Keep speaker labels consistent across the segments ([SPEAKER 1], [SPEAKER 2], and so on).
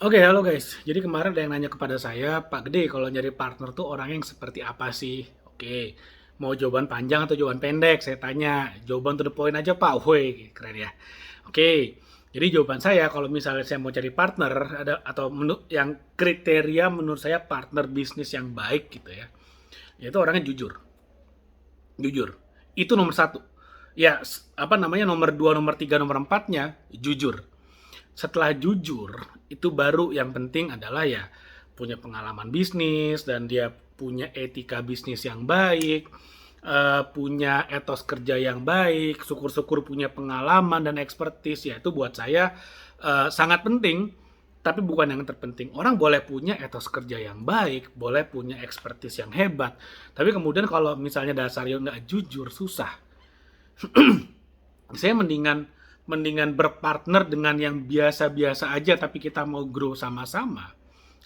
[SPEAKER 1] Oke, halo guys. Jadi kemarin ada yang nanya kepada saya, Pak Gede, kalau nyari partner tuh orang yang seperti apa sih? Oke, mau jawaban panjang atau jawaban pendek? Saya tanya, jawaban to the point aja Pak. Woi, keren ya. Oke, jadi jawaban saya kalau misalnya saya mau cari partner ada atau yang kriteria menurut saya partner bisnis yang baik gitu ya, yaitu orangnya jujur, jujur. Itu nomor satu. Ya, apa namanya nomor dua, nomor tiga, nomor empatnya jujur. Setelah jujur, itu baru yang penting adalah ya punya pengalaman bisnis dan dia punya etika bisnis yang baik, punya etos kerja yang baik, syukur-syukur punya pengalaman dan expertise, ya itu buat saya sangat penting. Tapi bukan yang terpenting. Orang boleh punya etos kerja yang baik, boleh punya expertise yang hebat. Tapi kemudian kalau misalnya dasarnya nggak jujur, susah. Saya mendingan mendingan berpartner dengan yang biasa-biasa aja tapi kita mau grow sama-sama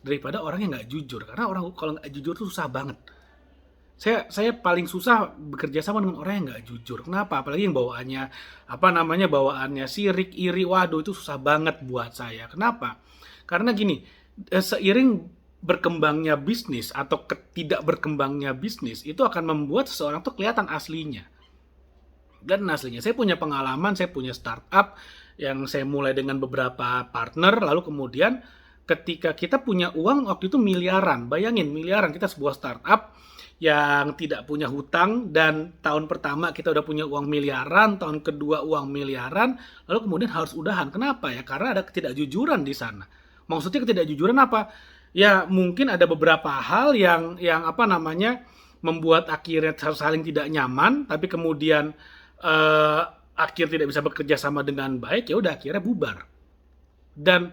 [SPEAKER 1] daripada orang yang nggak jujur, karena orang kalau nggak jujur tuh susah banget. Saya paling susah bekerja sama dengan orang yang nggak jujur. Kenapa? Apalagi yang bawaannya apa namanya bawaannya sirik, iri, waduh itu susah banget buat saya. Kenapa? Karena gini, seiring berkembangnya bisnis atau tidak berkembangnya bisnis itu akan membuat seseorang tuh kelihatan aslinya. Dan aslinya saya punya pengalaman, saya punya startup yang saya mulai dengan beberapa partner, lalu kemudian ketika kita punya uang waktu itu miliaran, bayangin miliaran, kita sebuah startup yang tidak punya hutang dan tahun pertama kita udah punya uang miliaran, tahun kedua uang miliaran, lalu kemudian harus udahan. Kenapa ya? Karena ada ketidakjujuran di sana. Maksudnya ketidakjujuran apa? Ya mungkin ada beberapa hal yang apa namanya membuat akhirnya saling tidak nyaman, tapi kemudian akhir tidak bisa bekerja sama dengan baik, ya udah akhirnya bubar. Dan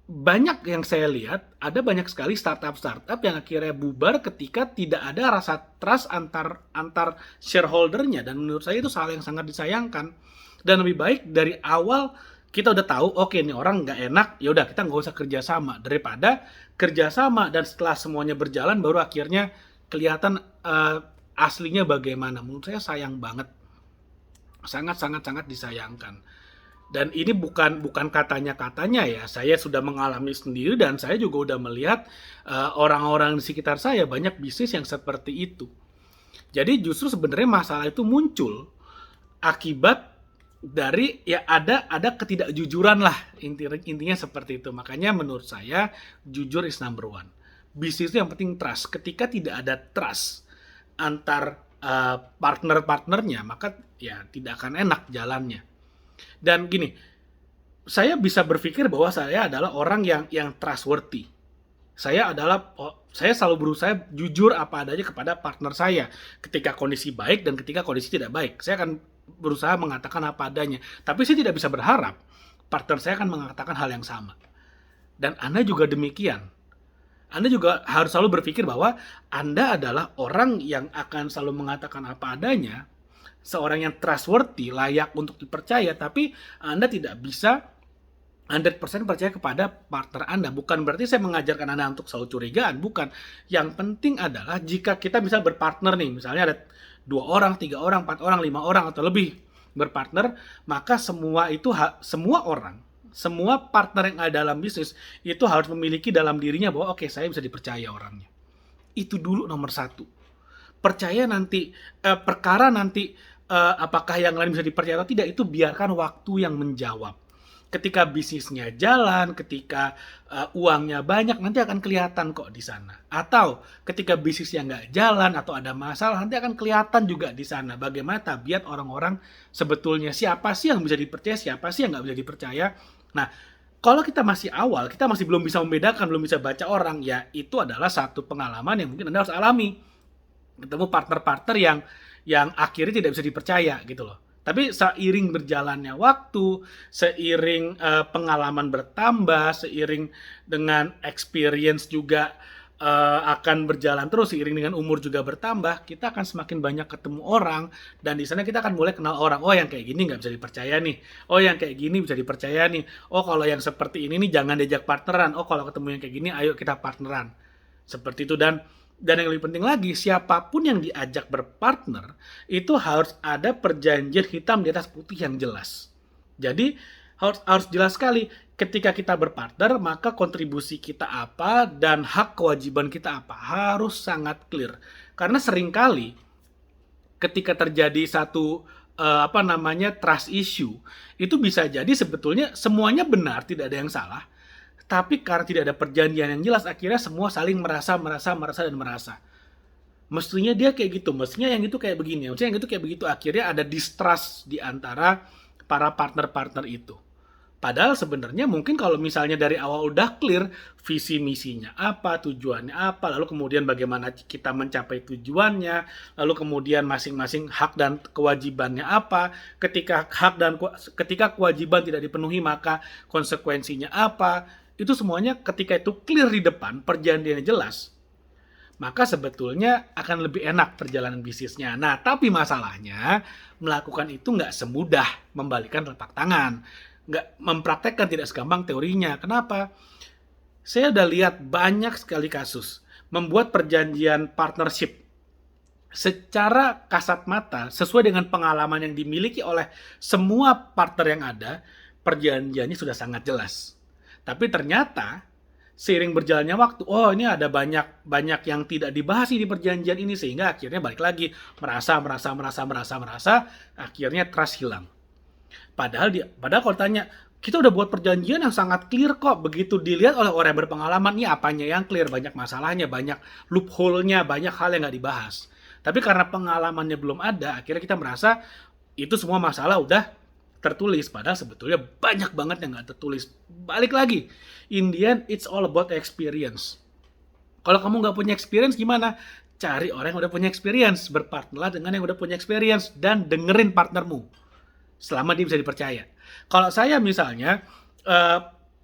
[SPEAKER 1] banyak yang saya lihat, ada banyak sekali startup-startup yang akhirnya bubar ketika tidak ada rasa trust antar antar shareholdernya, dan menurut saya itu hal yang sangat disayangkan. Dan lebih baik dari awal kita udah tahu, oke nih orang nggak enak, ya udah kita nggak usah kerjasama daripada kerjasama dan setelah semuanya berjalan baru akhirnya kelihatan aslinya bagaimana. Menurut saya sayang banget, sangat sangat sangat disayangkan. Dan ini bukan katanya ya, saya sudah mengalami sendiri dan saya juga udah melihat orang-orang di sekitar saya banyak bisnis yang seperti itu. Jadi justru sebenarnya masalah itu muncul akibat dari ya ada ketidakjujuran lah, intinya seperti itu. Makanya menurut saya jujur is number one. Bisnis itu yang penting trust. Ketika tidak ada trust antar partner-partnernya, maka ya tidak akan enak jalannya. Dan gini, saya bisa berpikir bahwa saya adalah orang yang trustworthy. Saya selalu berusaha jujur apa adanya kepada partner saya ketika kondisi baik dan ketika kondisi tidak baik. Saya akan berusaha mengatakan apa adanya. Tapi saya tidak bisa berharap partner saya akan mengatakan hal yang sama. Dan Anda juga demikian. Anda juga harus selalu berpikir bahwa Anda adalah orang yang akan selalu mengatakan apa adanya, seorang yang trustworthy, layak untuk dipercaya, tapi Anda tidak bisa 100% percaya kepada partner Anda. Bukan berarti saya mengajarkan Anda untuk selalu curigaan, bukan. Yang penting adalah jika kita bisa berpartner nih, misalnya ada 2 orang, 3 orang, 4 orang, 5 orang atau lebih berpartner, maka semua orang, semua partner yang ada dalam bisnis itu harus memiliki dalam dirinya bahwa oke, saya bisa dipercaya orangnya. Itu dulu nomor satu. Percaya nanti perkara nanti apakah yang lain bisa dipercaya atau tidak itu biarkan waktu yang menjawab. Ketika bisnisnya jalan, ketika uangnya banyak, nanti akan kelihatan kok di sana. Atau ketika bisnisnya nggak jalan atau ada masalah, nanti akan kelihatan juga di sana. Bagaimana tabiat orang-orang sebetulnya, siapa sih yang bisa dipercaya, siapa sih yang nggak bisa dipercaya. Nah, kalau kita masih awal, kita masih belum bisa membedakan, belum bisa baca orang, ya itu adalah satu pengalaman yang mungkin Anda harus alami. Ketemu partner-partner yang akhirnya tidak bisa dipercaya gitu loh. Tapi seiring berjalannya waktu, seiring pengalaman bertambah, seiring dengan experience juga akan berjalan terus, seiring dengan umur juga bertambah, kita akan semakin banyak ketemu orang dan di sana kita akan mulai kenal orang. Oh yang kayak gini nggak bisa dipercaya nih. Oh yang kayak gini bisa dipercaya nih. Oh kalau yang seperti ini nih jangan diajak partneran. Oh kalau ketemu yang kayak gini ayo kita partneran. Seperti itu. Dan yang lebih penting lagi, siapapun yang diajak berpartner, itu harus ada perjanjian hitam di atas putih yang jelas. Jadi, harus jelas sekali, ketika kita berpartner, maka kontribusi kita apa dan hak kewajiban kita apa harus sangat clear. Karena seringkali ketika terjadi satu trust issue, itu bisa jadi sebetulnya semuanya benar, tidak ada yang salah. Tapi karena tidak ada perjanjian yang jelas, akhirnya semua saling merasa. Mestinya dia kayak gitu, mestinya yang itu kayak begini, mestinya yang itu kayak begitu. Akhirnya ada distrust di antara para partner-partner itu. Padahal sebenarnya mungkin kalau misalnya dari awal udah clear visi misinya apa, tujuannya apa, lalu kemudian bagaimana kita mencapai tujuannya, lalu kemudian masing-masing hak dan kewajibannya apa, ketika kewajiban tidak dipenuhi maka konsekuensinya apa, itu semuanya ketika itu clear di depan, perjanjiannya jelas, maka sebetulnya akan lebih enak perjalanan bisnisnya. Nah, tapi masalahnya melakukan itu nggak semudah membalikan telapak tangan. Nggak mempraktekkan tidak segampang teorinya. Kenapa? Saya udah lihat banyak sekali kasus membuat perjanjian partnership secara kasat mata sesuai dengan pengalaman yang dimiliki oleh semua partner yang ada, perjanjiannya sudah sangat jelas. Tapi ternyata seiring berjalannya waktu, ini ada banyak yang tidak dibahas di perjanjian ini, sehingga akhirnya balik lagi merasa, akhirnya trust hilang. Padahal kalau tanya, kita udah buat perjanjian yang sangat clear kok. Begitu dilihat oleh orang yang berpengalaman, ini apanya yang clear, banyak masalahnya, banyak loophole-nya, banyak hal yang nggak dibahas. Tapi karena pengalamannya belum ada, akhirnya kita merasa itu semua masalah udah tertulis. Padahal sebetulnya banyak banget yang nggak tertulis. Balik lagi, in the end, it's all about experience. Kalau kamu nggak punya experience, gimana? Cari orang yang udah punya experience, berpartnerlah dengan yang udah punya experience, dan dengerin partnermu selama dia bisa dipercaya. Kalau saya misalnya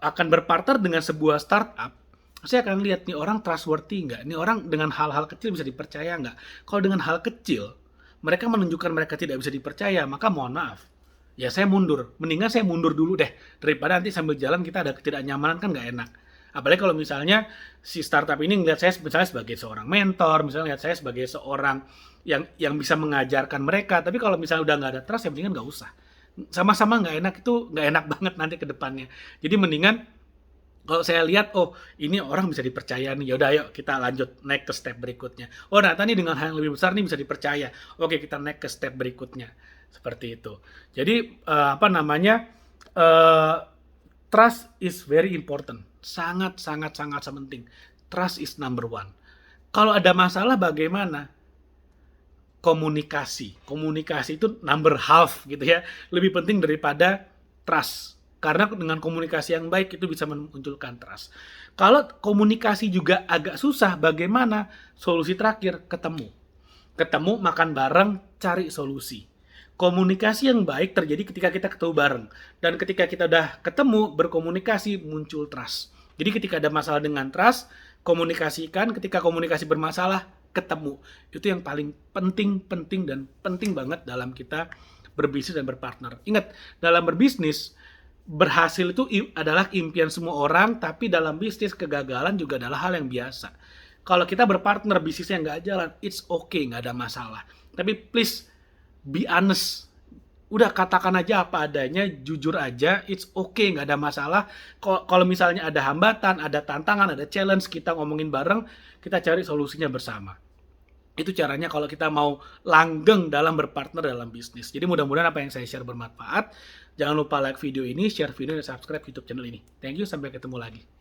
[SPEAKER 1] akan berpartner dengan sebuah startup, saya akan lihat nih orang trustworthy nggak, nih orang dengan hal-hal kecil bisa dipercaya nggak. Kalau dengan hal kecil mereka menunjukkan mereka tidak bisa dipercaya, maka mohon maaf, ya saya mundur. Mendingan saya mundur dulu deh, daripada nanti sambil jalan kita ada ketidaknyamanan, kan nggak enak. Apalagi kalau misalnya si startup ini ngeliat saya misalnya sebagai seorang mentor, misalnya ngeliat saya sebagai seorang yang bisa mengajarkan mereka. Tapi kalau misalnya udah nggak ada trust, ya mendingan nggak usah. Sama-sama nggak enak, itu nggak enak banget nanti ke depannya. Jadi mendingan kalau saya lihat, ini orang bisa dipercaya nih, yaudah ayo kita lanjut naik ke step berikutnya. Ternyata nih dengan hal yang lebih besar nih bisa dipercaya. Oke, kita naik ke step berikutnya. Seperti itu. Jadi trust is very important. Sangat penting. Trust is number one. Kalau ada masalah bagaimana? Komunikasi itu number half gitu ya, lebih penting daripada trust, karena dengan komunikasi yang baik itu bisa memunculkan trust. Kalau komunikasi juga agak susah, bagaimana? Solusi terakhir, ketemu makan bareng, cari solusi. Komunikasi yang baik terjadi ketika kita ketemu bareng, dan ketika kita udah ketemu berkomunikasi muncul trust. Jadi ketika ada masalah dengan trust, komunikasikan. Ketika komunikasi bermasalah, ketemu. Itu yang paling penting banget dalam kita berbisnis dan berpartner. Ingat, dalam berbisnis, berhasil itu adalah impian semua orang, tapi dalam bisnis kegagalan juga adalah hal yang biasa. Kalau kita berpartner, bisnisnya nggak jalan, it's okay, nggak ada masalah. Tapi please, be honest. Udah katakan aja apa adanya, jujur aja, it's okay, nggak ada masalah. Kalau misalnya ada hambatan, ada tantangan, ada challenge, kita ngomongin bareng, kita cari solusinya bersama. Itu caranya kalau kita mau langgeng dalam berpartner dalam bisnis. Jadi mudah-mudahan apa yang saya share bermanfaat. Jangan lupa like video ini, share video, dan subscribe YouTube channel ini. Thank you, sampai ketemu lagi.